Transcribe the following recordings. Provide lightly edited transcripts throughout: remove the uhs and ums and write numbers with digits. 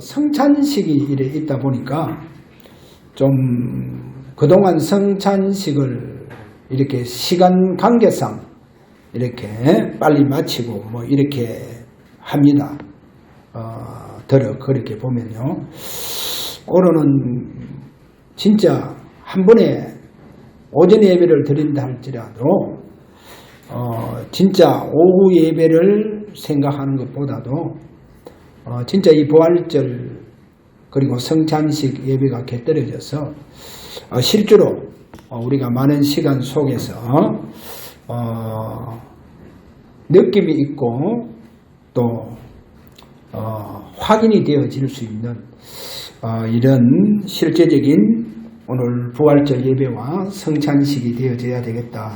성찬식이 이래 있다 보니까 좀 그동안 성찬식을 이렇게 시간 관계상 이렇게 빨리 마치고 뭐 이렇게 합니다. 그렇게 보면요. 오늘은 진짜 한 번에 오전 예배를 드린다 할지라도 진짜 오후 예배를 생각하는 것보다도 진짜 이 부활절 그리고 성찬식 예배가 곁들여져서 실제로 우리가 많은 시간 속에서 느낌이 있고 또 확인이 되어질 수 있는 이런 실제적인 오늘 부활절 예배와 성찬식이 되어져야 되겠다.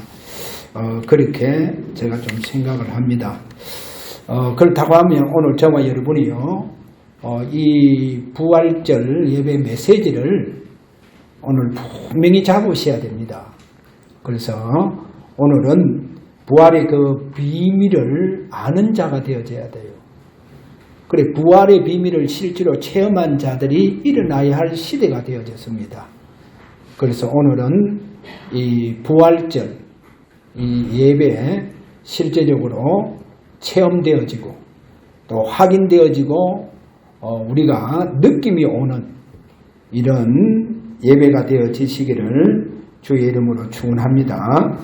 그렇게 제가 좀 생각을 합니다. 그렇다고 하면 오늘 저와 여러분이요, 이 부활절 예배 메시지를 오늘 분명히 잡으셔야 됩니다. 그래서 오늘은 부활의 그 비밀을 아는 자가 되어져야 돼요. 그래, 부활의 비밀을 실제로 체험한 자들이 일어나야 할 시대가 되어졌습니다. 그래서 오늘은 이 부활절, 이 예배에 실제적으로 체험되어지고 또 확인되어지고 우리가 느낌이 오는 이런 예배가 되어지시기를 주의 이름으로 축원합니다.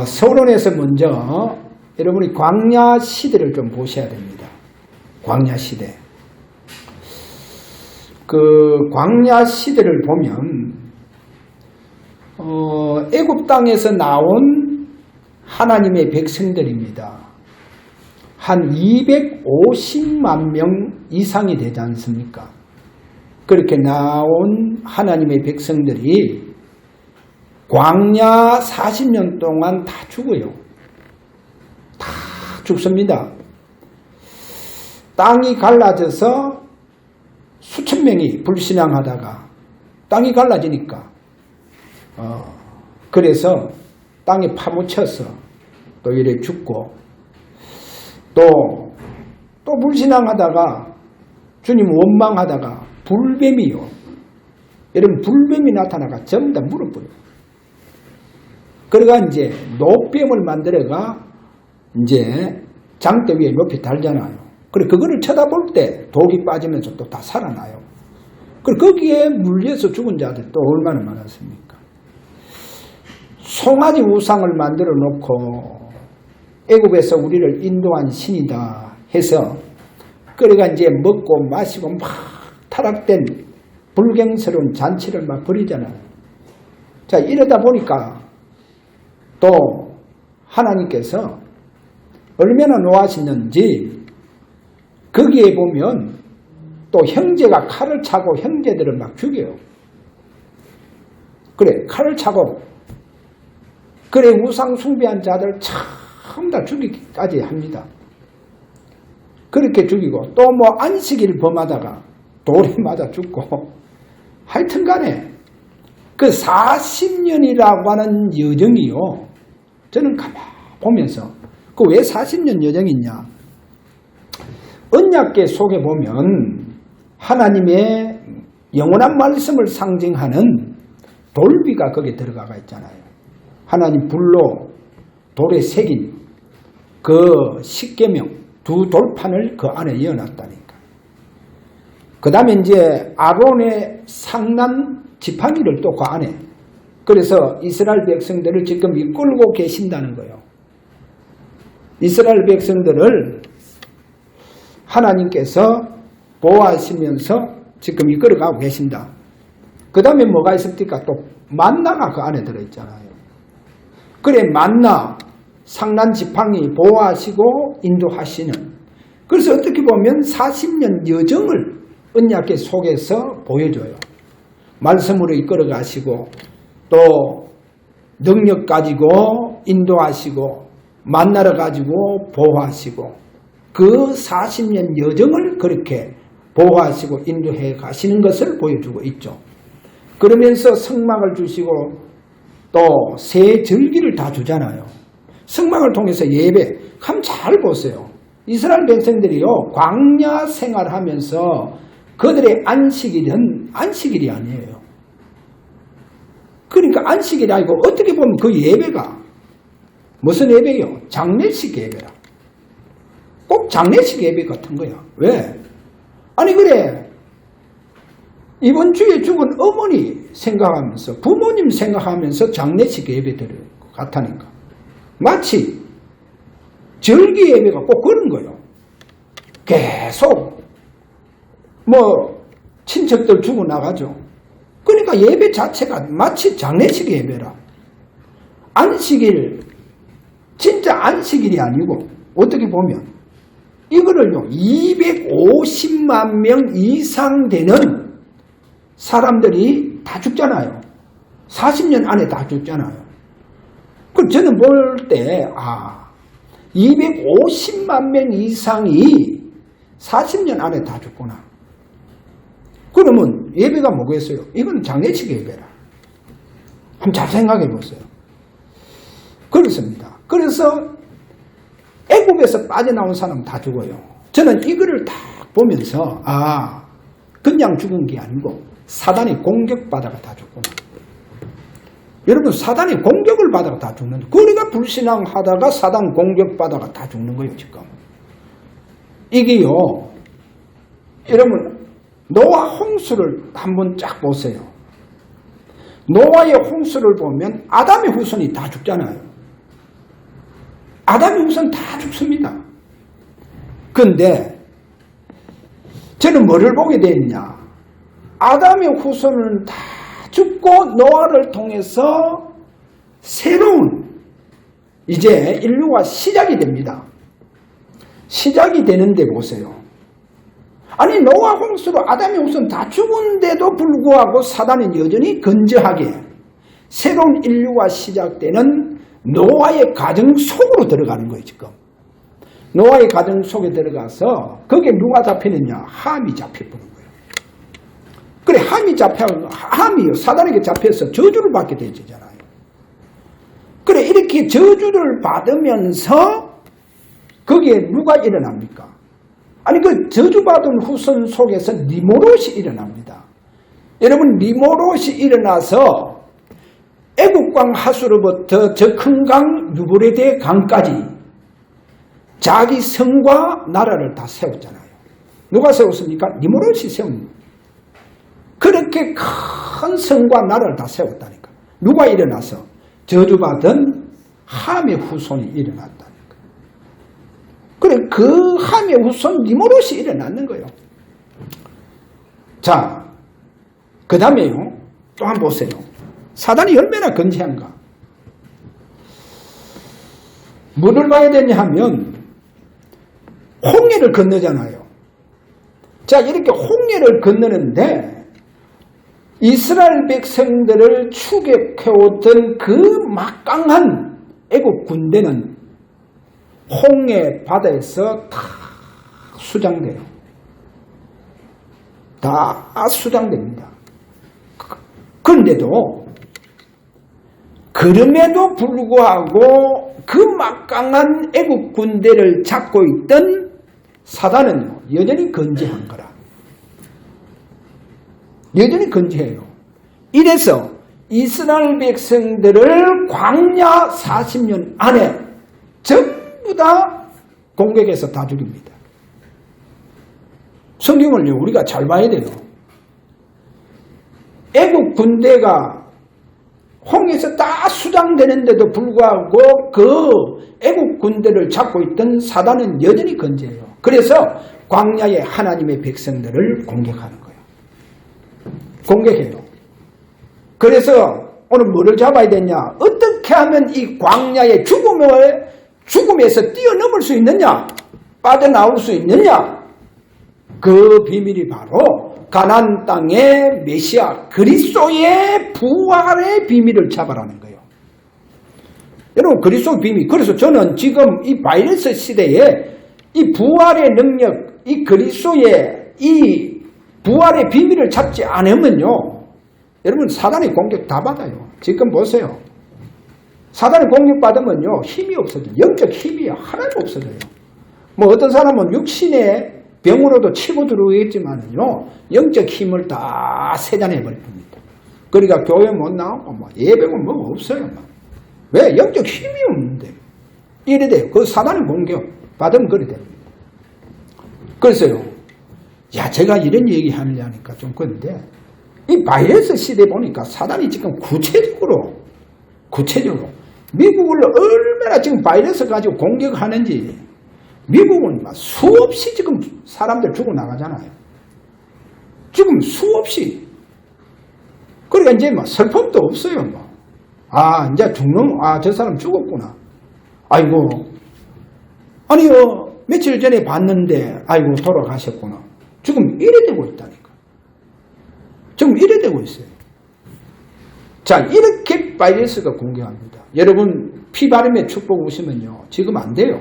서론에서 먼저 여러분이 광야 시대를 좀 보셔야 됩니다. 광야 시대. 그 광야 시대를 보면 애굽 땅에서 나온 하나님의 백성들입니다. 한 250만 명 이상이 되지 않습니까? 그렇게 나온 하나님의 백성들이 광야 40년 동안 다 죽어요. 다 죽습니다. 땅이 갈라져서 수천 명이 불신앙하다가 땅이 갈라지니까 그래서 땅에 파묻혀서 또 이래 죽고 또 불신앙하다가 주님 원망하다가 불뱀이요. 여러분 불뱀이 나타나가 전부 다 물어버려요. 그러가 이제 노뱀을 만들어가 이제 장대 위에 높이 달잖아요. 그래 그거를 쳐다볼 때 독이 빠지면서 또 다 살아나요. 그래 거기에 물려서 죽은 자들 또 얼마나 많았습니까? 송아지 우상을 만들어 놓고 애굽에서 우리를 인도한 신이다 해서 그래가 이제 먹고 마시고 막 타락된 불경스러운 잔치를 막 벌이잖아요. 자 이러다 보니까 또 하나님께서 얼마나 노하시는지 거기에 보면 또 형제가 칼을 차고 형제들을 막 죽여요. 그래 칼을 차고 그래 우상 숭배한 자들 전부 다 죽이기까지 합니다. 그렇게 죽이고 또 뭐 안식일 범하다가 돌에 맞아 죽고 하여튼 간에 그 40년이라고 하는 여정이요. 저는 가만 보면서 그 왜 40년 여정이냐. 언약궤 속에 보면 하나님의 영원한 말씀을 상징하는 돌비가 거기에 들어가 있잖아요. 하나님 불로 돌에 새긴 그 십계명 두 돌판을 그 안에 이어놨다니까. 그 다음에 이제 아론의 상난 지팡이를 또 그 안에. 그래서 이스라엘 백성들을 지금 이끌고 계신다는 거예요. 이스라엘 백성들을 하나님께서 보호하시면서 지금 이끌어가고 계신다. 그 다음에 뭐가 있습니까? 또 만나가 그 안에 들어있잖아요. 그래 만나 상난 지팡이 보호하시고 인도하시는. 그래서 어떻게 보면 40년 여정을 언약궤 속에서 보여줘요. 말씀으로 이끌어 가시고 또 능력 가지고 인도하시고 만나러 가지고 보호하시고 그 40년 여정을 그렇게 보호하시고 인도해 가시는 것을 보여주고 있죠. 그러면서 성막을 주시고 또 새 절기를 다 주잖아요. 성막을 통해서 예배, 한번 잘 보세요. 이스라엘 백성들이요, 광야 생활하면서 그들의 안식일은 안식일이 아니에요. 그러니까 안식일이 아니고 어떻게 보면 그 예배가 무슨 예배요? 장례식 예배라. 꼭 장례식 예배 같은 거야. 왜? 아니 그래, 이번 주에 죽은 어머니 생각하면서 부모님 생각하면서 장례식 예배 드릴 것 같다니까. 마치 절기 예배가 꼭 그런 거예요. 계속 뭐 친척들 죽어나가죠. 그러니까 예배 자체가 마치 장례식 예배라. 안식일, 진짜 안식일이 아니고 어떻게 보면 이거를요 250만 명 이상 되는 사람들이 다 죽잖아요. 40년 안에 다 죽잖아요. 그럼 저는 볼 때 250만 명 이상이 40년 안에 다 죽구나. 그러면 예배가 뭐겠어요? 이건 장례식 예배라. 한번 잘 생각해 보세요. 그렇습니다. 그래서 애국에서 빠져나온 사람 다 죽어요. 저는 이거를 다 보면서 그냥 죽은 게 아니고 사단이 공격받아가 다 죽구나. 여러분, 사단이 공격을 받아가 다 죽는 거예요. 우리가 불신앙하다가 사단 공격받아가 다 죽는 거예요. 지금 이게요, 여러분 노아 홍수를 한번 쫙 보세요. 노아의 홍수를 보면 아담의 후손이 다 죽잖아요. 아담의 후손 다 죽습니다. 그런데 저는 뭐를 보게 되었냐? 아담의 후손은 다 죽고 노아를 통해서 새로운 이제 인류가 시작이 됩니다. 시작이 되는데 보세요. 아니 노아 홍수로 아담의 후손 다 죽은데도 불구하고 사단은 여전히 건재하게 새로운 인류가 시작되는 노아의 가정 속으로 들어가는 거예요. 지금 노아의 가정 속에 들어가서 거기에 누가 잡히느냐? 함이 잡혀버린 거예요. 그래, 함이요 사단에게 잡혀서 저주를 받게 되잖아요. 그래, 이렇게 저주를 받으면서 거기에 누가 일어납니까? 아니 그 저주받은 후손 속에서 니모롯이 일어납니다. 여러분, 니모롯이 일어나서 애국강 하수로부터 저 큰 강 유브레데 강까지 자기 성과 나라를 다 세웠잖아요. 누가 세웠습니까? 니모롯이 세웁니다. 그렇게 큰 성과 나라를 다 세웠다니까. 누가 일어나서? 저주받은 함의 후손이 일어났다니까. 그래, 그 함의 후손 니모롯이 일어났는 거예요. 자, 그 다음에요, 또 한번 보세요. 사단이 얼마나 건재한가. 뭐를 봐야 되냐 하면 홍해를 건너잖아요. 자, 이렇게 홍해를 건너는데 이스라엘 백성들을 추격해오던 그 막강한 애국 군대는 홍해 바다에서 다 수장돼요. 다 수장됩니다. 그런데도 그럼에도 불구하고 그 막강한 애국 군대를 잡고 있던 사단은 여전히 건재한 거라. 여전히 건재해요. 이래서 이스라엘 백성들을 광야 40년 안에 전부 다 공격해서 다 죽입니다. 성경을 우리가 잘 봐야 돼요. 애국 군대가 홍해에서 다 수장되는데도 불구하고 그 애국 군대를 잡고 있던 사단은 여전히 건재해요. 그래서 광야의 하나님의 백성들을 공격하는 거예요. 공격해요. 그래서 오늘 뭐를 잡아야 되냐? 어떻게 하면 이 광야의 죽음에서 뛰어넘을 수 있느냐? 빠져나올 수 있느냐? 그 비밀이 바로 가나안 땅의 메시아 그리스도의 부활의 비밀을 잡아라는 거예요. 여러분, 그리스도의 비밀. 그래서 저는 지금 이 바이러스 시대에 이 부활의 능력, 이 그리스도의 이 부활의 비밀을 잡지 않으면요, 여러분 사단의 공격 다 받아요. 지금 보세요. 사단의 공격받으면요 힘이 없어져요. 영적 힘이 하나도 없어져요. 뭐 어떤 사람은 육신의 병으로도 치고 들어오겠지만요, 영적 힘을 다 세잔해버립니다. 그러니까 교회 못 나오고, 뭐 예배고 뭐 없어요. 뭐. 왜? 영적 힘이 없는데. 이래 돼요. 그 사단의 공격 받으면 그래 됩니다. 그래서요, 야, 제가 이런 얘기 하려니까 좀 그런데, 이 바이러스 시대 보니까 사단이 지금 구체적으로, 미국을 얼마나 지금 바이러스 가지고 공격하는지, 미국은 막 수없이 지금 사람들 죽어나가잖아요. 지금 수없이. 그러니까 이제 막 슬픔도 없어요. 뭐. 아, 이제 저 사람 죽었구나. 아이고. 아니요, 며칠 전에 봤는데, 아이고, 돌아가셨구나. 지금 이래 되고 있다니까. 지금 이래 되고 있어요. 자, 이렇게 바이러스가 공격합니다. 여러분, 피바름의 축복 오시면요, 지금 안 돼요.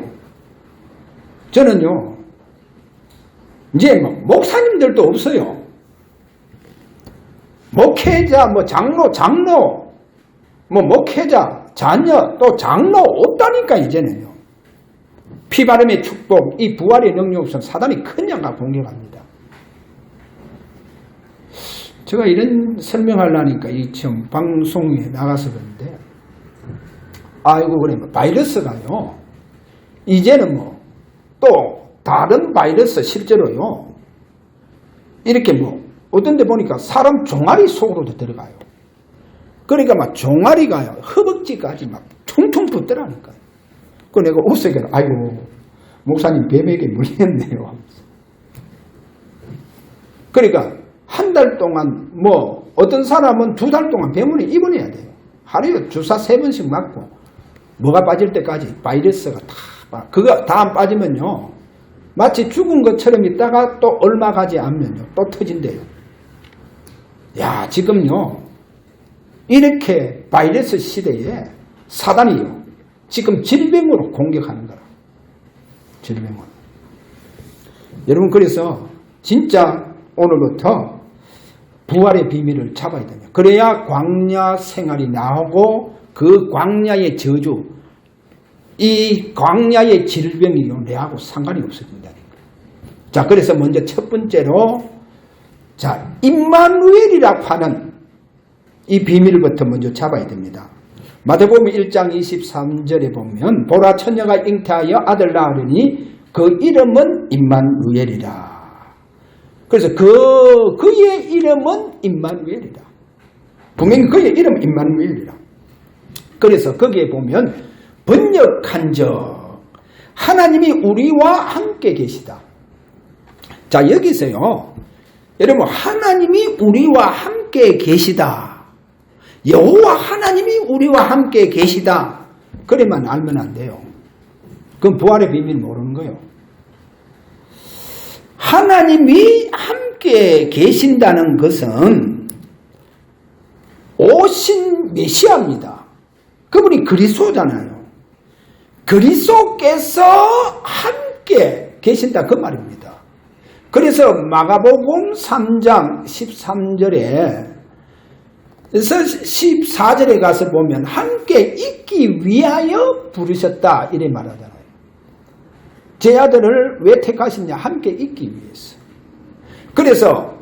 저는요, 이제 뭐 목사님들도 없어요. 목회자, 뭐 장로, 뭐 목회자, 자녀, 또 장로 없다니까, 이제는요. 피바름의 축복, 이 부활의 능력 없으면 사단이 큰 양과 공격합니다. 제가 이런 설명하려니까 이 지금 방송에 나가서 그런데, 아이고, 그래, 바이러스가요, 이제는 뭐, 또 다른 바이러스 실제로요, 이렇게 뭐 어떤 데 보니까 사람 종아리 속으로도 들어가요. 그러니까 막 종아리가요, 허벅지까지 막 퉁퉁 붙더라니까요. 그 내가 옷에게, 아이고, 목사님 뱀에게 물렸네요. 그러니까 한 달 동안, 뭐 어떤 사람은 2달 동안 병원에 입원해야 돼요. 하루에 주사 3번씩 맞고, 뭐가 빠질 때까지 바이러스가 다, 그거 다 안 빠지면요, 마치 죽은 것처럼 있다가 또 얼마 가지 않으면요, 또 터진대요. 야, 지금요, 이렇게 바이러스 시대에 사단이요, 지금 질병으로 공격하는 거라. 질병으로. 여러분, 그래서 진짜 오늘부터 부활의 비밀을 잡아야 됩니다. 그래야 광야 생활이 나오고 그 광야의 저주, 이 광야의 질병이요, 내하고 상관이 없어진다. 자, 그래서 먼저 첫 번째로, 자, 임마누엘이라고 하는 이 비밀부터 먼저 잡아야 됩니다. 마태복음 1장 23절에 보면, 보라, 처녀가 잉태하여 아들 낳으리니 그 이름은 임마누엘이라. 그래서 그의 이름은 임마누엘이라. 분명히 그의 이름은 임마누엘이라. 그래서 거기에 보면 번역한 적, 하나님이 우리와 함께 계시다. 자, 여기서요, 여러분, 하나님이 우리와 함께 계시다. 여호와 하나님이 우리와 함께 계시다. 그래만 알면 안 돼요. 그건 부활의 비밀 모르는 거예요. 하나님이 함께 계신다는 것은 오신 메시아입니다. 그분이 그리스도잖아요. 그리스도께서 함께 계신다, 그 말입니다. 그래서 마가복음 3장 13절에 14절에 가서 보면 함께 있기 위하여 부르셨다, 이래 말하잖아요. 제 아들을 왜 택하시냐? 함께 있기 위해서. 그래서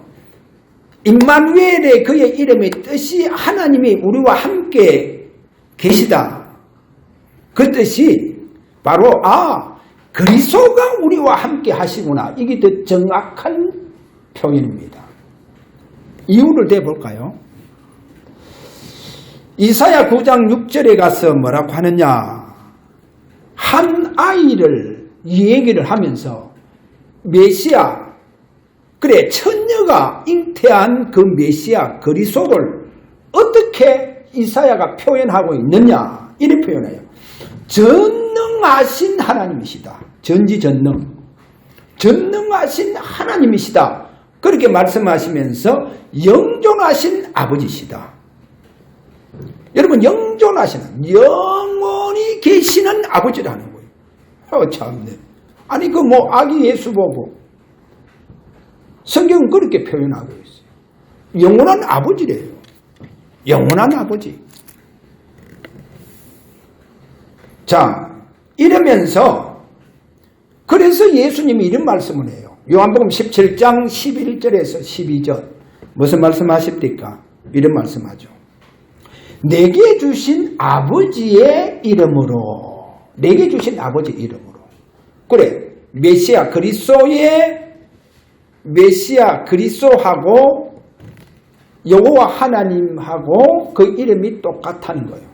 임마누엘의 그의 이름의 뜻이 하나님이 우리와 함께 계시다. 그 뜻이 바로 그리스도가 우리와 함께 하시구나. 이게 더 정확한 표현입니다. 이유를 대볼까요? 이사야 9장 6절에 가서 뭐라고 하느냐? 한 아이를 이 얘기를 하면서 메시아, 그래, 처녀가 잉태한 그 메시아 그리스도를 어떻게 이사야가 표현하고 있느냐? 이렇게 표현해요. 전능하신 하나님이시다. 전지전능. 전능하신 하나님이시다. 그렇게 말씀하시면서 영존하신 아버지시다. 여러분, 영존하시는, 영원히 계시는 아버지라는 거예요. 참네. 아니, 아기 예수 보고 성경은 그렇게 표현하고 있어요. 영원한 아버지래요. 영원한 아버지. 자, 이러면서, 그래서 그래서 예수님이 이런 말씀을 해요. 요한복음 17장 11절에서 12절 무슨 말씀하십니까? 이런 말씀하죠. 내게 주신 아버지의 이름으로, 내게 주신 아버지 이름으로. 그래, 메시아 그리스도하고 여호와 하나님하고 그 이름이 똑같다는 거예요.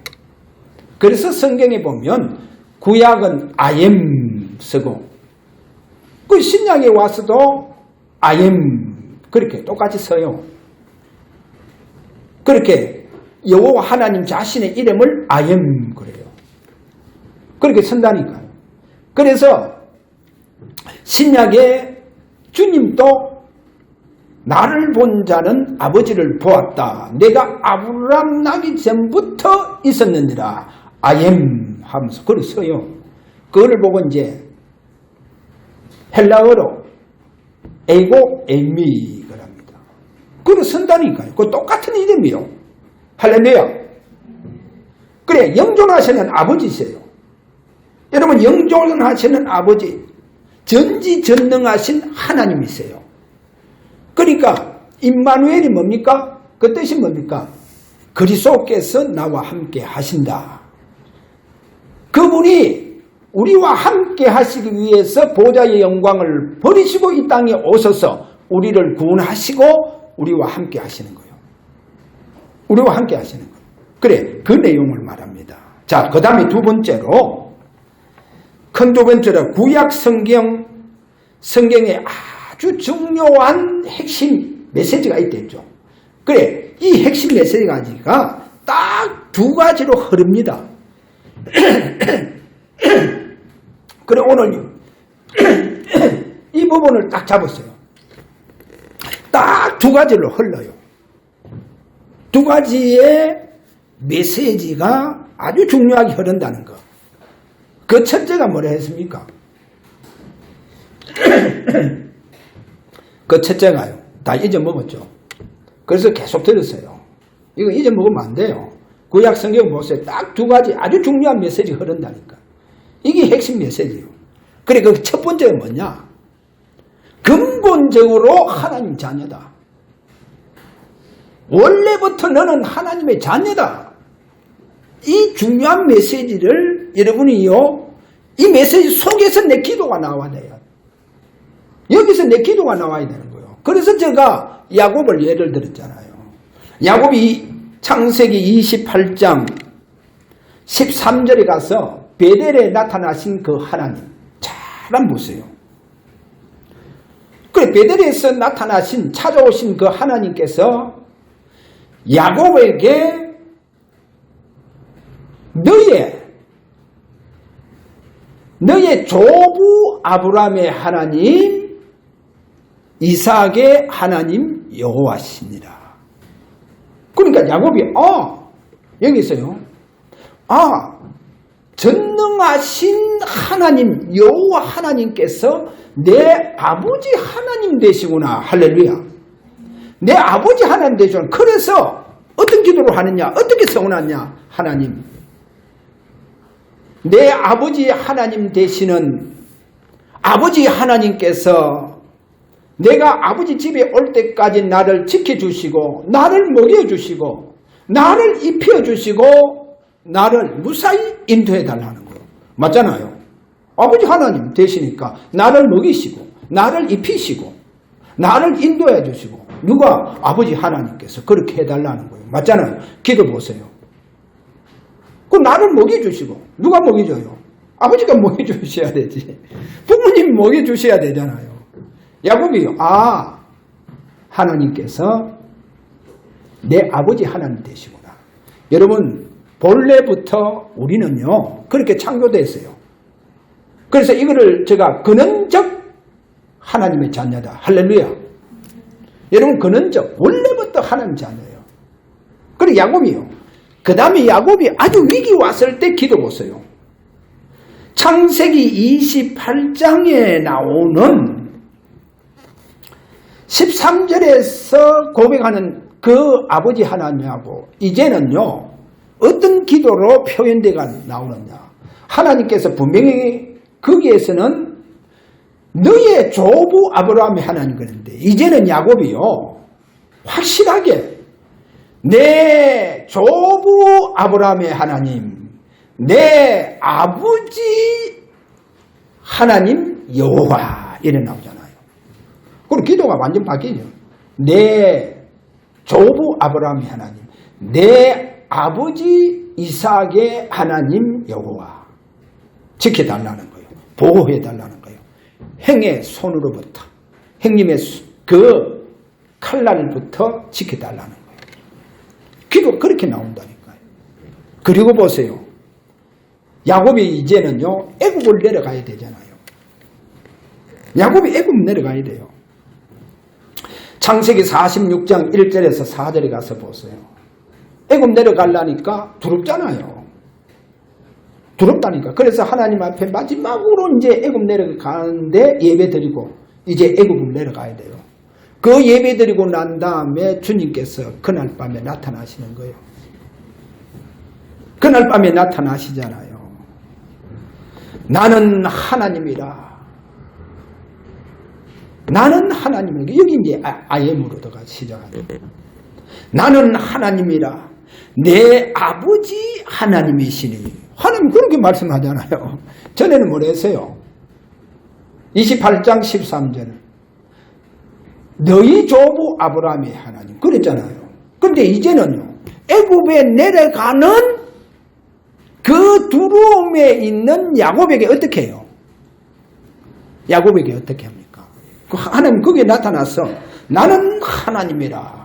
그래서 성경에 보면 구약은 I am 쓰고 그 신약에 와서도 I am 그렇게 똑같이 써요. 그렇게 여호와 하나님 자신의 이름을 I am 그래요. 그렇게 쓴다니까요. 그래서 신약에 주님도 나를 본 자는 아버지를 보았다. 내가 아브라함 나기 전부터 있었느니라. I am 하면서 그걸 써요. 그거를 보고 이제 헬라어로 에고 에미 그럽니다. 그걸 쓴다니까요. 그 똑같은 이름이요. 할렐루야. 그래, 영존하시는 아버지세요. 여러분, 영존하시는 아버지, 전지전능하신 하나님이세요. 그러니까 임마누엘이 뭡니까? 그 뜻이 뭡니까? 그리스도께서 나와 함께 하신다. 그분이 우리와 함께 하시기 위해서 보좌의 영광을 버리시고 이 땅에 오셔서 우리를 구원하시고 우리와 함께 하시는 거예요. 우리와 함께 하시는 거예요. 그래, 그 내용을 말합니다. 자, 그 다음에 두 번째로, 큰 두 번째로 구약 성경에 아주 중요한 핵심 메시지가 있댔죠. 그래, 이 핵심 메시지가 딱 두 가지로 흐릅니다. 그래, 오늘 이 부분을 딱 잡았어요. 딱 두 가지로 흘러요. 두 가지의 메시지가 아주 중요하게 흐른다는 거. 그 첫째가 뭐라 했습니까? 그 첫째가요. 다 잊어먹었죠. 그래서 계속 들었어요. 이거 잊어먹으면 안 돼요. 구약 성경 보세요. 딱 두 가지 아주 중요한 메시지 흐른다니까. 이게 핵심 메시지예요. 그래, 그 첫 번째가 뭐냐? 근본적으로 하나님 자녀다. 원래부터 너는 하나님의 자녀다. 이 중요한 메시지를 여러분이요, 이 메시지 속에서 내 기도가 나와야 돼요. 여기서 내 기도가 나와야 되는 거예요. 그래서 제가 야곱을 예를 들었잖아요. 야곱이 창세기 28장 13절에 가서 베델에 나타나신 그 하나님 잘 한번 보세요. 그래, 베델에서 나타나신 찾아오신 그 하나님께서 야곱에게 너의 조부 아브라함의 하나님, 이삭의 하나님 여호와시니라. 그러니까 야곱이 여기 있어요. 전능하신 하나님 여호와 하나님께서 내 아버지 하나님 되시구나. 할렐루야. 내 아버지 하나님 되시구나. 그래서 어떤 기도를 하느냐, 어떻게 서운하냐. 하나님, 내 아버지 하나님 되시는 아버지 하나님께서 내가 아버지 집에 올 때까지 나를 지켜주시고 나를 먹여주시고 나를 입혀주시고 나를 무사히 인도해달라는 거예요. 맞잖아요. 아버지 하나님 되시니까 나를 먹이시고 나를 입히시고 나를 인도해 주시고 누가? 아버지 하나님께서 그렇게 해달라는 거예요. 맞잖아요. 기도 보세요. 그 나를 먹여주시고 누가 먹여줘요? 아버지가 먹여주셔야 되지. 부모님이 먹여주셔야 되잖아요. 야곱이요. 하나님께서 내 아버지 하나님 되시구나. 여러분, 본래부터 우리는요 그렇게 창조됐어요. 그래서 이거를 제가 근원적 하나님의 자녀다. 할렐루야. 여러분, 근원적 원래부터 하나님 자녀예요. 그리고 야곱이요. 그 다음에 야곱이 아주 위기 왔을 때 기도 보세요. 창세기 28장에 나오는 13절에서 고백하는 그 아버지 하나님하고 이제는요 어떤 기도로 표현되가 나오느냐. 하나님께서 분명히 거기에서는 너의 조부 아브라함의 하나님 그랬는데 이제는 야곱이요 확실하게 내 조부 아브라함의 하나님, 내 아버지 하나님 여호와 이래 나오잖아요. 그리고 기도가 완전 바뀌죠. 내 조부 아브라함의 하나님, 내 아버지 이삭의 하나님 여호와 지켜달라는 거예요. 보호해달라는 거예요. 행의 손으로부터, 행님의 그 칼날부터 지켜달라는 거예요. 기도 그렇게 나온다니까요. 그리고 보세요. 야곱이 이제는요 애굽을 내려가야 되잖아요. 야곱이 애굽 내려가야 돼요. 창세기 46장 1절에서 4절에 가서 보세요. 애굽 내려가려니까 두렵잖아요. 두렵다니까. 그래서 하나님 앞에 마지막으로 이제 애굽 내려가는데 예배드리고 이제 애굽을 내려가야 돼요. 그 예배드리고 난 다음에 주님께서 그날 밤에 나타나시는 거예요. 그날 밤에 나타나시잖아요. 나는 하나님이라. 나는 하나님이라. 여기 이제 아예무로다가 시작하죠. 나는 하나님이라. 내 아버지 하나님이시니. 하나님 그렇게 말씀하잖아요. 전에는 뭐랬어요? 28장 13절. 너희 조부 아브라함의 하나님 그랬잖아요. 근데 이제는요 애굽에 내려가는 그 두려움에 있는 야곱에게 어떻게 해요? 야곱에게 어떻게 합니까? 하나님 거기에 나타나서 나는 하나님이라.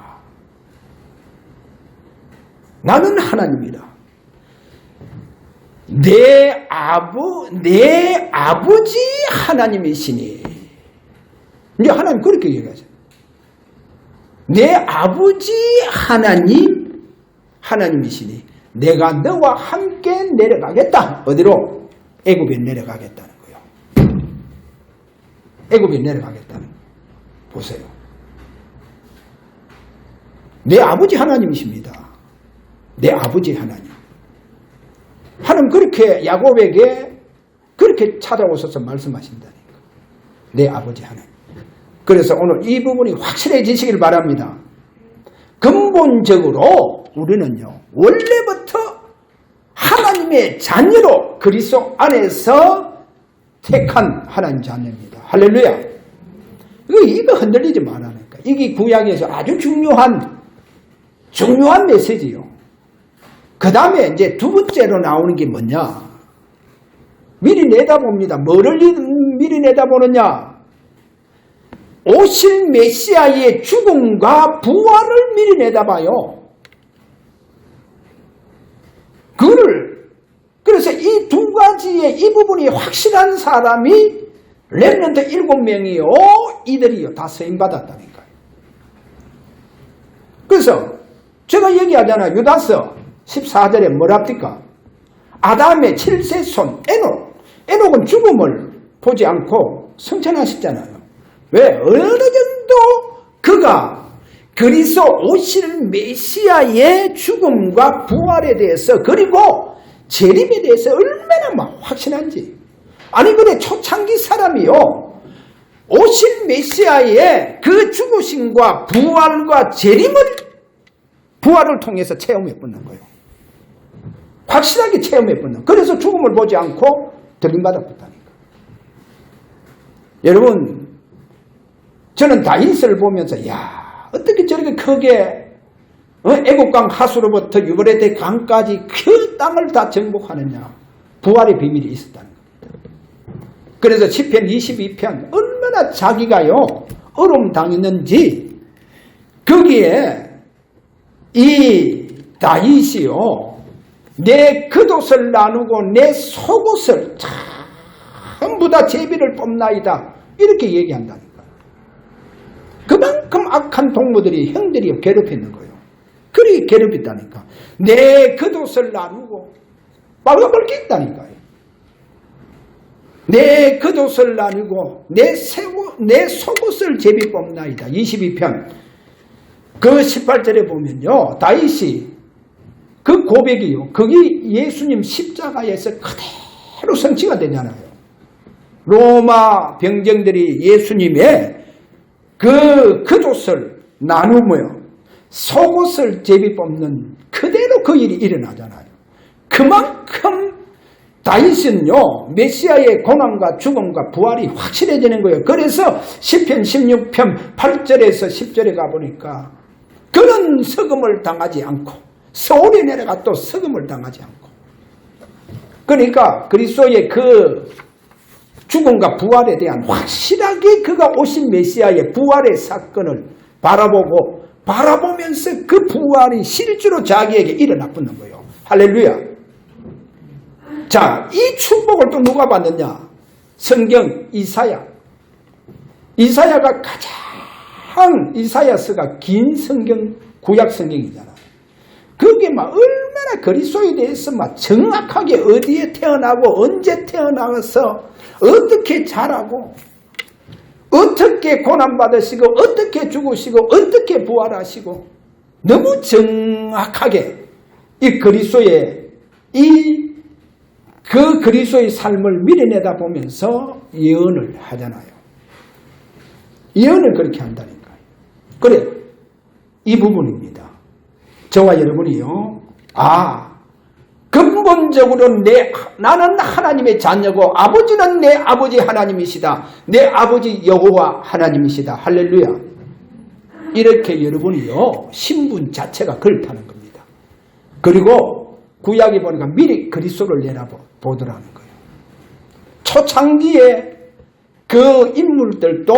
나는 하나님이라. 내 아버지 하나님이시니. 이제 하나님 그렇게 얘기하죠. 내 아버지 하나님이시니 내가 너와 함께 내려가겠다. 어디로? 애굽에 내려가겠다는 거예요. 애굽에 내려가겠다는 거예요. 보세요. 내 아버지 하나님이십니다. 내 아버지 하나님. 하나님 그렇게 야곱에게 그렇게 찾아오셔서 말씀하신다니까. 내 아버지 하나님. 그래서 오늘 이 부분이 확실해지시길 바랍니다. 근본적으로 우리는요 원래부터 하나님의 자녀로 그리스도 안에서 택한 하나님 자녀입니다. 할렐루야. 이거 흔들리지 말라니까. 이게 구약에서 아주 중요한 메시지요. 그 다음에 이제 두 번째로 나오는 게 뭐냐? 미리 내다봅니다. 뭐를 미리 내다보느냐? 오실 메시아의 죽음과 부활을 미리 내다봐요. 그래서 이 두 가지의 이 부분이 확실한 사람이 렘넌트 7명이요. 이들이요. 다 서임받았다니까요. 그래서 제가 얘기하잖아요. 유다서 14절에 뭐랍니까? 아담의 7세 손 에녹은 죽음을 보지 않고 성천하셨잖아요. 왜? 어느 정도 그가 그리스도 오실 메시아의 죽음과 부활에 대해서 그리고 재림에 대해서 얼마나 막 확신한지. 아니 근데 초창기 사람이요. 오실 메시아의 그 죽으심과 부활과 부활을 통해서 체험해보는 거예요. 확실하게 체험해보는. 그래서 죽음을 보지 않고 들림받았다니까. 여러분 저는 다윗을 보면서 어떻게 저렇게 크게 애국강 하수로부터 유브레테 강까지 그 땅을 다 정복하느냐. 부활의 비밀이 있었다는 겁니다. 그래서 시편 22편 얼마나 자기가요 어려움 당했는지 거기에 이 다윗이요 내 겉옷을 나누고 내 속옷을 전부 다 제비를 뽑나이다 이렇게 얘기한다니까. 그만큼 악한 동무들이 형들이 괴롭히는 거예요. 그리 괴롭혔다니까. 내 겉옷을 나누고 빨가벗게 했다니까요. 내 겉옷을 나누고 내 속옷을 제비 뽑나이다. 22편 그 18절에 보면요 다윗이 그 고백이요 그게 예수님 십자가에서 그대로 성취가 되잖아요. 로마 병정들이 예수님의 그 겉옷을 나누며 속옷을 제비 뽑는 그대로 그 일이 일어나잖아요. 그만큼 다윗은요, 메시아의 고난과 죽음과 부활이 확실해지는 거예요. 그래서 시편 16편 8절에서 10절에 가보니까 그는 석음을 당하지 않고 서울에 내려가 또 석음을 당하지 않고, 그러니까 그리스도의 그 죽음과 부활에 대한 확실하게 그가 오신 메시아의 부활의 사건을 바라보면서 그 부활이 실제로 자기에게 일어나 붙는 거예요. 할렐루야. 자, 이 축복을 또 누가 받느냐? 성경 이사야가 가장, 이사야서가 긴 성경, 구약 성경이잖아요. 그게 막 얼마나 그리스도에 대해서 막 정확하게 어디에 태어나고 언제 태어나서 어떻게 자라고 어떻게 고난받으시고 어떻게 죽으시고 어떻게 부활하시고 너무 정확하게 이 그리스도의 그 그리스도의 삶을 미래내다 보면서 예언을 하잖아요. 예언을 그렇게 한다니까요. 그래, 이 부분입니다. 저와 여러분이요, 근본적으로 나는 하나님의 자녀고 아버지는 내 아버지 하나님이시다. 내 아버지 여호와 하나님이시다. 할렐루야. 이렇게 여러분이요, 신분 자체가 그렇다는 겁니다. 그리고 구약에 보니까 미리 그리스도를 내다보더라는 거예요. 초창기에 그 인물들도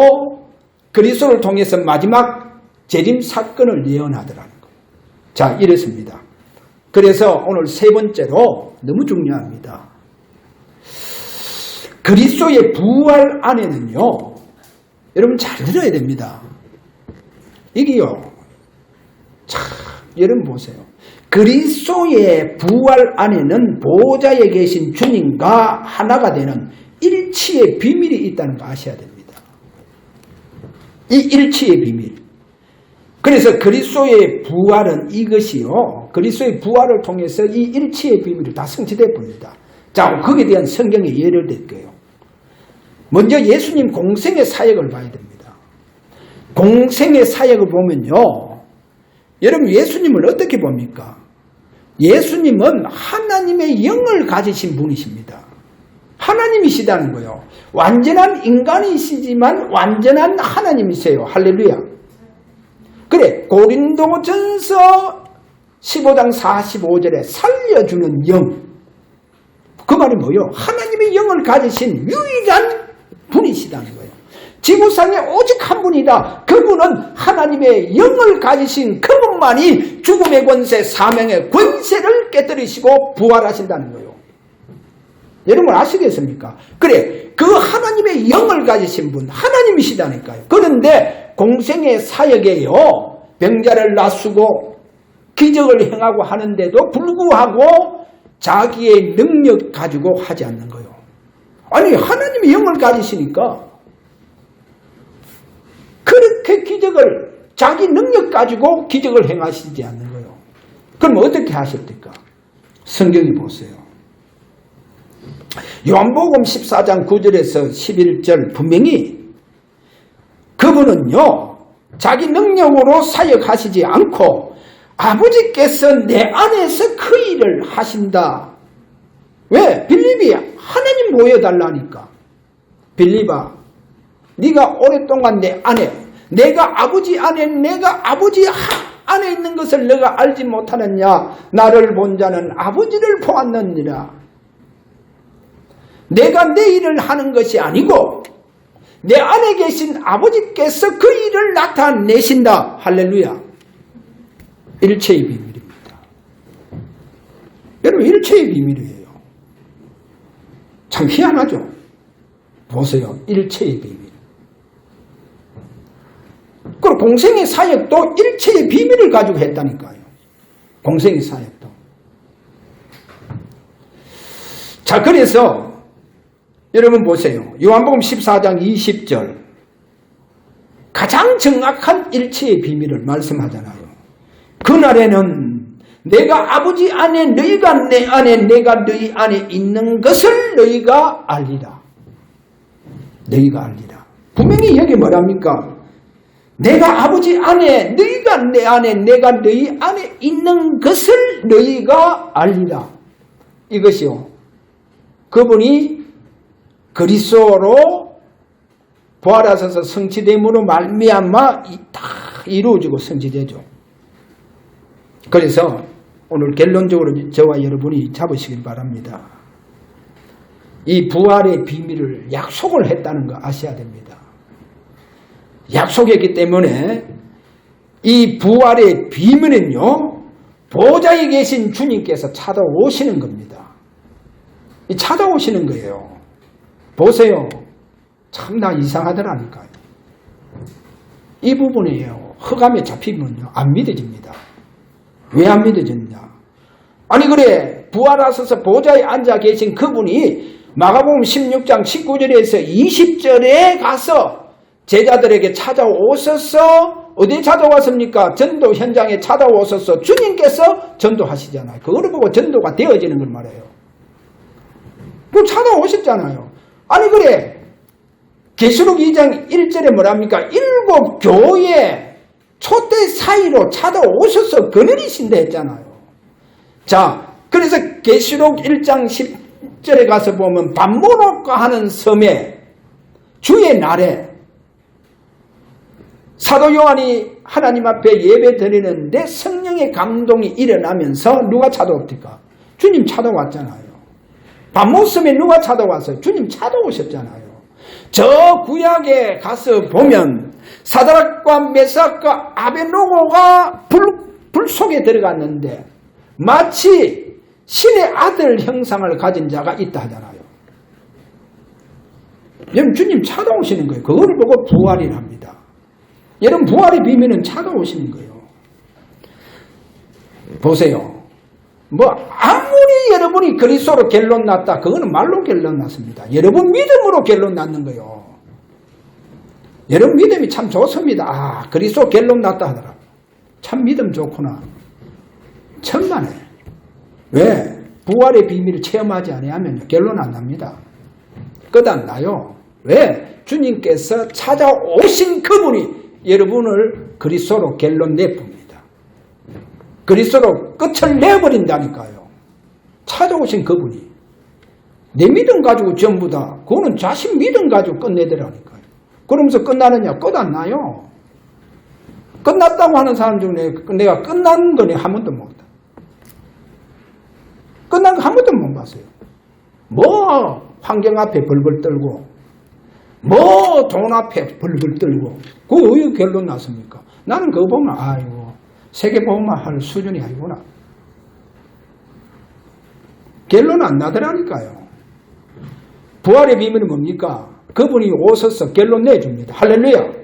그리스도를 통해서 마지막 재림 사건을 예언하더라는 거예요. 자, 이렇습니다. 그래서 오늘 세 번째로 너무 중요합니다. 그리스도의 부활 안에는요, 여러분 잘 들어야 됩니다. 이게요, 참, 여러분 보세요. 그리스도의 부활 안에는 보호자에 계신 주님과 하나가 되는 일치의 비밀이 있다는 거 아셔야 됩니다. 이 일치의 비밀. 그래서 그리스도의 부활은 이것이요, 그리스도의 부활을 통해서 이 일치의 비밀이 다 성취되어 봅니다. 자, 거기에 대한 성경의 예를 들게요. 먼저 예수님 공생의 사역을 봐야 됩니다. 공생의 사역을 보면요, 여러분 예수님을 어떻게 봅니까? 예수님은 하나님의 영을 가지신 분이십니다. 하나님이시다는 거예요. 완전한 인간이시지만 완전한 하나님이세요. 할렐루야. 그래, 고린도전서 15장 45절에 살려주는 영, 그 말이 뭐예요? 하나님의 영을 가지신 유일한 분이시다는 거예요. 지구상에 오직 한 분이다. 그분은 하나님의 영을 가지신 그분만이 죽음의 권세, 사명의 권세를 깨뜨리시고 부활하신다는 거예요. 여러분 아시겠습니까? 그래, 그 하나님의 영을 가지신 분, 하나님이시다니까요. 그런데 공생의 사역에요, 병자를 낫수고 기적을 행하고 하는데도 불구하고 자기의 능력 가지고 하지 않는 거예요. 아니, 하나님의 영을 가지시니까 그렇게 기적을, 자기 능력 가지고 기적을 행하시지 않는 거예요. 그럼 어떻게 하셨을까? 성경이 보세요. 요한복음 14장 9절에서 11절 분명히 그분은요, 자기 능력으로 사역하시지 않고 아버지께서 내 안에서 그 일을 하신다. 왜? 빌립이 하나님 모여달라니까. 빌립아, 네가 오랫동안 내 안에, 내가 아버지 안에, 내가 아버지 안에 있는 것을 너가 알지 못하느냐? 나를 본 자는 아버지를 보았느니라. 내가 내 일을 하는 것이 아니고 내 안에 계신 아버지께서 그 일을 나타내신다. 할렐루야. 일체의 비밀입니다. 여러분, 일체의 비밀이에요. 참 희한하죠? 보세요. 일체의 비밀. 그리고 공생의 사역도 일체의 비밀을 가지고 했다니까요. 공생의 사역도. 자, 그래서 여러분 보세요. 요한복음 14장 20절. 가장 정확한 일체의 비밀을 말씀하잖아요. 그날에는 내가 아버지 안에, 너희가 내 안에, 내가 너희 안에 있는 것을 너희가 알리라. 너희가 알리라. 분명히 여기 뭐랍니까? 내가 아버지 안에, 너희가 내 안에, 내가 너희 안에 있는 것을 너희가 알리라. 이것이요. 그분이 그리스도로 부활하셔서 성취됨으로 말미암아 다 이루어지고 성취되죠. 그래서 오늘 결론적으로 저와 여러분이 잡으시길 바랍니다. 이 부활의 비밀을 약속을 했다는 거 아셔야 됩니다. 약속했기 때문에 이 부활의 비밀은요, 보좌에 계신 주님께서 찾아오시는 겁니다. 찾아오시는 거예요. 보세요. 참나 이상하더라니까요. 이 부분이에요. 흑암에 잡히면요, 안 믿어집니다. 왜 안 믿어졌냐? 아니 그래, 부활하셔서 보좌에 앉아 계신 그분이 마가복음 16장 19절에서 20절에 가서 제자들에게 찾아오셔서 어디에 찾아왔습니까? 전도 현장에 찾아오셔서 주님께서 전도하시잖아요. 그거를 보고 전도가 되어지는 걸 말해요. 그 찾아오셨잖아요. 아니 그래, 계시록 2장 1절에 뭐랍니까? 7 교회 촛대 사이로 찾아오셔서 그늘이신다 했잖아요. 자, 그래서 계시록 1장 10절에 가서 보면 밤모노카 하는 섬에 주의 날에 사도 요한이 하나님 앞에 예배 드리는데 성령의 감동이 일어나면서 누가 찾아옵니까? 주님 찾아왔잖아요. 밤모섬에 누가 찾아왔어요? 주님 찾아오셨잖아요. 저 구약에 가서 보면 사드락과 메삭과 아벳노고가 불 속에 들어갔는데 마치 신의 아들 형상을 가진 자가 있다 하잖아요. 여러분 주님 찾아오시는 거예요. 그거를 보고 부활이랍니다. 여러분 부활의 비밀은 찾아오시는 거예요. 보세요. 뭐 아무리 여러분이 그리스도로 결론 났다, 그거는 말로 결론 났습니다. 여러분 믿음으로 결론 났는 거예요. 여러분 믿음이 참 좋습니다. 아, 그리스도 결론 났다 하더라. 참 믿음 좋구나. 천만에. 왜? 부활의 비밀을 체험하지 아니하면 결론 안 납니다. 끝 안 나요. 왜? 주님께서 찾아오신 그분이 여러분을 그리스도로 결론 내쁩니다. 그리스도로 끝을 내버린다니까요. 찾아오신 그분이. 내 믿음 가지고 전부 다, 그거는 자신 믿음 가지고 끝내더라니까요. 그러면서 끝나느냐? 끝 안 나요. 끝났다고 하는 사람 중에 내가 끝난 거니 한 번도 못 봤다. 끝난 거 한 번도 못 봤어요. 뭐 환경 앞에 벌벌 떨고, 뭐 돈 앞에 벌벌 떨고, 그거 왜 결론 났습니까? 나는 그거 보면 아이고 세계보험만 할 수준이 아니구나. 결론 안 나더라니까요. 부활의 비밀은 뭡니까? 그분이 오셔서 결론 내줍니다. 할렐루야.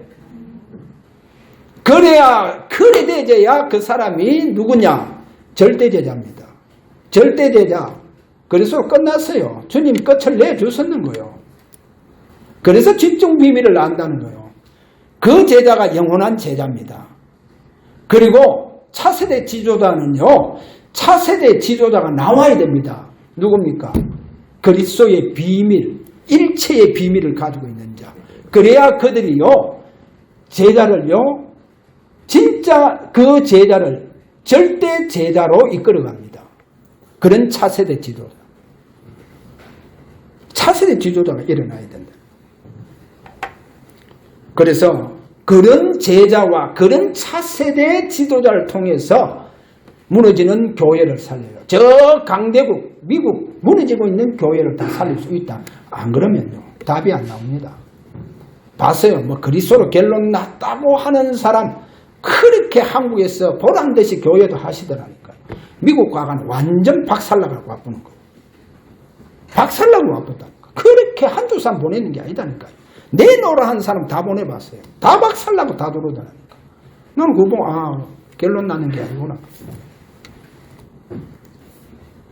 그래 되져야 그 사람이 누구냐? 절대제자입니다. 절대제자. 그래서 끝났어요. 주님 끝을 내주셨는 거예요. 그래서 집중 비밀을 안다는 거예요. 그 제자가 영원한 제자입니다. 그리고 차세대 지도자는요, 차세대 지도자가 나와야 됩니다. 누굽니까? 그리스도의 비밀, 일체의 비밀을 가지고 있는 자. 그래야 그들이요, 제자를요, 진짜 그 제자를 절대 제자로 이끌어갑니다. 그런 차세대 지도자. 차세대 지도자가 일어나야 된다. 그래서 그런 제자와 그런 차세대 지도자를 통해서 무너지는 교회를 살려요. 저 강대국, 미국 무너지고 있는 교회를 다 살릴 수 있다. 안 그러면요, 답이 안 나옵니다. 봤어요. 뭐 그리스도로 결론 났다고 하는 사람 그렇게 한국에서 보란듯이 교회도 하시더라니까요. 미국 가가는 완전 박살나가고 와보는 거예요. 박살나고 와보다니까. 그렇게 한두 사람 보내는 게 아니다니까요. 내노라 한 사람 다 보내봤어요. 다 박살나고 다 들어오더라니까. 너는 그거 보고 결론 나는 게 아니구나.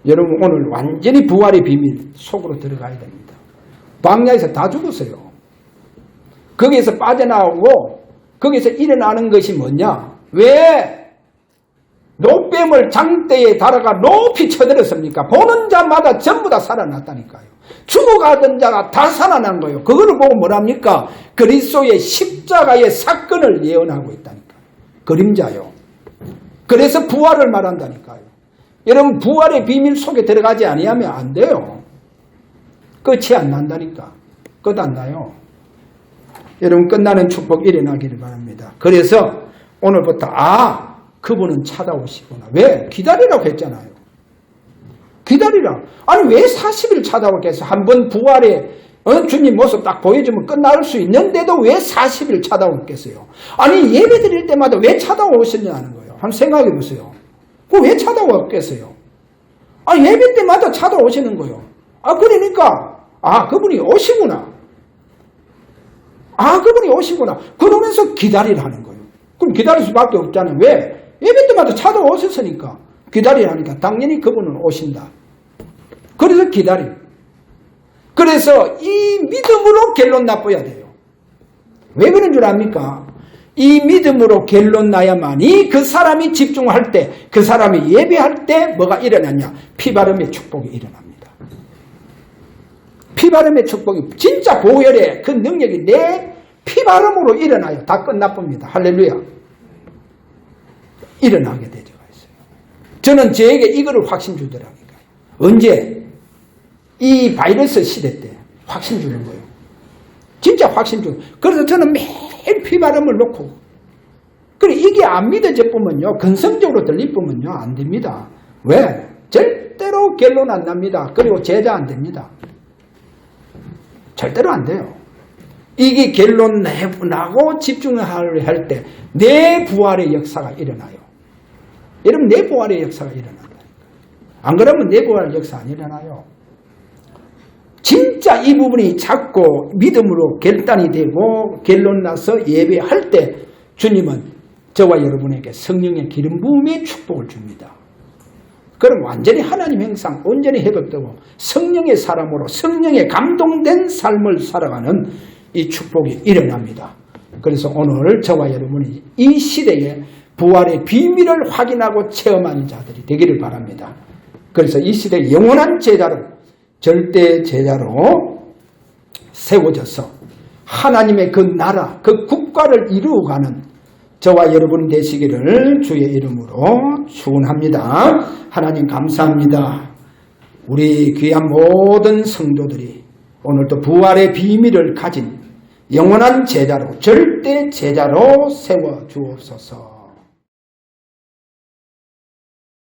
여러분 오늘 완전히 부활의 비밀 속으로 들어가야 됩니다. 광야에서 다 죽었어요. 거기에서 빠져나오고 거기서 일어나는 것이 뭐냐? 왜 노뱀을 장대에 달아가 높이 쳐들었습니까? 보는 자마다 전부 다 살아났다니까요. 죽어가던 자가 다 살아난 거예요. 그거를 보고 뭐랍니까? 그리스도의 십자가의 사건을 예언하고 있다니까요. 그림자요. 그래서 부활을 말한다니까요. 여러분 부활의 비밀 속에 들어가지 아니하면 안 돼요. 끝이 안 난다니까. 끝 안 나요. 여러분 끝나는 축복 일어나기를 바랍니다. 그래서 오늘부터 그분은 찾아오시구나. 왜? 기다리라고 했잖아요. 기다리라. 아니 왜 40일 찾아오겠어? 한번 부활에 주님 모습 딱 보여주면 끝날 수 있는데도 왜 40일 찾아오겠어요? 아니 예배 드릴 때마다 왜 찾아오셨냐는 거예요. 한번 생각해 보세요. 왜 찾아오겠어요? 예배 때마다 찾아오시는 거예요. 그러니까 그분이 오시구나. 그분이 오시구나. 그러면서 기다리라는 거예요. 그럼 기다릴 수밖에 없잖아요. 왜? 예배 때마다 찾아오셨으니까 기다리라니까 당연히 그분은 오신다. 그래서 기다리. 그래서 이 믿음으로 결론 나빠야 돼요. 왜 그런 줄 압니까? 이 믿음으로 결론 나야만이 그 사람이 집중할 때, 그 사람이 예배할 때 뭐가 일어났냐? 피바름의 축복이 일어납니다. 피바름의 축복이 진짜 보혈의 그 능력이 내 피바름으로 일어나요. 다 끝나봅니다. 할렐루야. 일어나게 되죠. 저는 저에게 이거를 확신 주더라고요. 언제? 이 바이러스 시대 때 확신 주는 거예요. 진짜 확신 주는 거예요. 그래서 저는 매일 피바름을 놓고 그래 이게 안 믿어질 뿐만요. 근성적으로 들릴 뿐만요. 안 됩니다. 왜? 절대로 결론 안 납니다. 그리고 제자 안 됩니다. 절대로 안 돼요. 이게 결론 나고 집중을 할 때 내 부활의 역사가 일어나요. 여러분 내 부활의 역사가 일어난다. 안 그러면 내 부활의 역사 안 일어나요. 진짜 이 부분이 자꾸 믿음으로 결단이 되고 결론 나서 예배할 때 주님은 저와 여러분에게 성령의 기름 부음의 축복을 줍니다. 그럼 완전히 하나님 형상 온전히 회복되고 성령의 사람으로 성령에 감동된 삶을 살아가는 이 축복이 일어납니다. 그래서 오늘 저와 여러분이 이 시대에 부활의 비밀을 확인하고 체험하는 자들이 되기를 바랍니다. 그래서 이 시대 영원한 제자로 절대 제자로 세워져서 하나님의 그 나라 그 국가를 이루어가는 저와 여러분이 되시기를 주의 이름으로 축원합니다. 하나님 감사합니다. 우리 귀한 모든 성도들이 오늘도 부활의 비밀을 가진 영원한 제자로 절대 제자로 세워주옵소서.